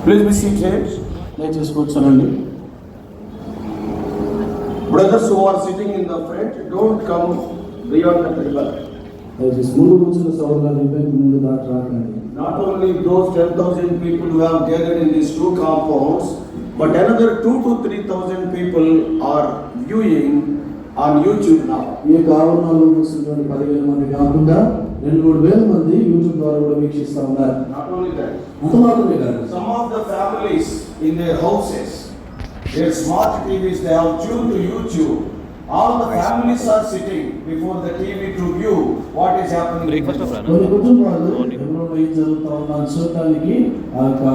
Please be seated. Let's కూర్చోండి. Brothers who are sitting in the front, don't come beyond the table. దయచేసి ముందు కూర్చున్న సోదరులు ముందు దాటి రాకండి. Not only those 10,000 people who have gathered in these two compounds, but another 2,000 to 3,000 people are viewing on YouTube now. ఈ ఆవరణలో కూర్చున్నటువంటి 10,000 మంది కాకుండా 2-3,000 మంది యూట్యూబ్ ద్వారా కూడా వీక్షిస్తా ఉన్నారు. Not only that, అంత మాత్రమే కాదు, some of the families in their houses, their smart TVs, they have tuned to YouTube. All the families are sitting before the TV to view what is happening. కొన్ని కుటుంబాలు ఎవరో ఏం జరుగుతా ఉందని చూడడానికి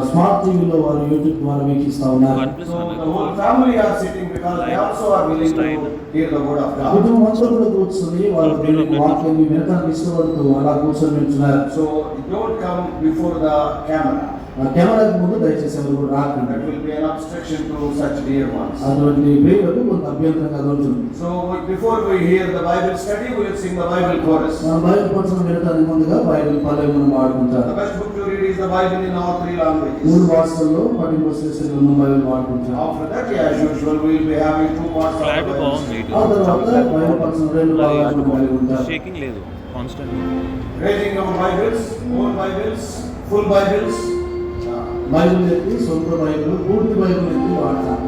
స్మార్ట్ టీవీలో వారు యూట్యూబ్ ద్వారా వీక్షిస్తా ఉన్నారు. So the whole family are sitting because they also are willing to hear the word of God. కుటుంబం అంతా కూడా కూర్చొని వారు వాక్యాన్ని వినడానికి ఇష్టపడుతూ అలా కూర్చొని వింటున్నారు. So don't come before the camera. కెమెరాకి ముందు దయచేసి ఎవరు కూడా రాకండి. That will be an obstruction to such dear ones. అటువంటి ప్రియులకు కొంత అభ్యంతరంగా ఉంటుంది. So before we hear the Bible study, we will sing the Bible chorus. మనం బైబిల్ పఠనం వినడానికి ముందుగా బైబిల్ పల్లవి మనం వాడుకుంటాం. The best book to read is the Bible in all three languages. 3 భాషల్లో పఠింపచేసిన మనం బైబిల్ వాడుకుంటాం. After that, as usual, we will be having 2 parts of the Bible. ఆ తర్వాత బైబిల్ పఠనం 2 భాగాలు కలిగి ఉంటాం. షేకింగ్ లేదు, constant. Raising our Bibles, own Bibles, full Bibles. Bible ఎత్తి సొంత బైబిల్ పూర్తి బైబిల్ ఎత్తి వాడతాం.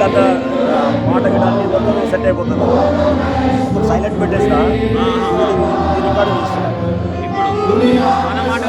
గత మాట విధాన్ని మొత్తం సెట్ అయిపోతుంది. సైలెంట్ పెట్టేస్తా రికార్డు చేస్తున్నా. ఇప్పుడు మన మాట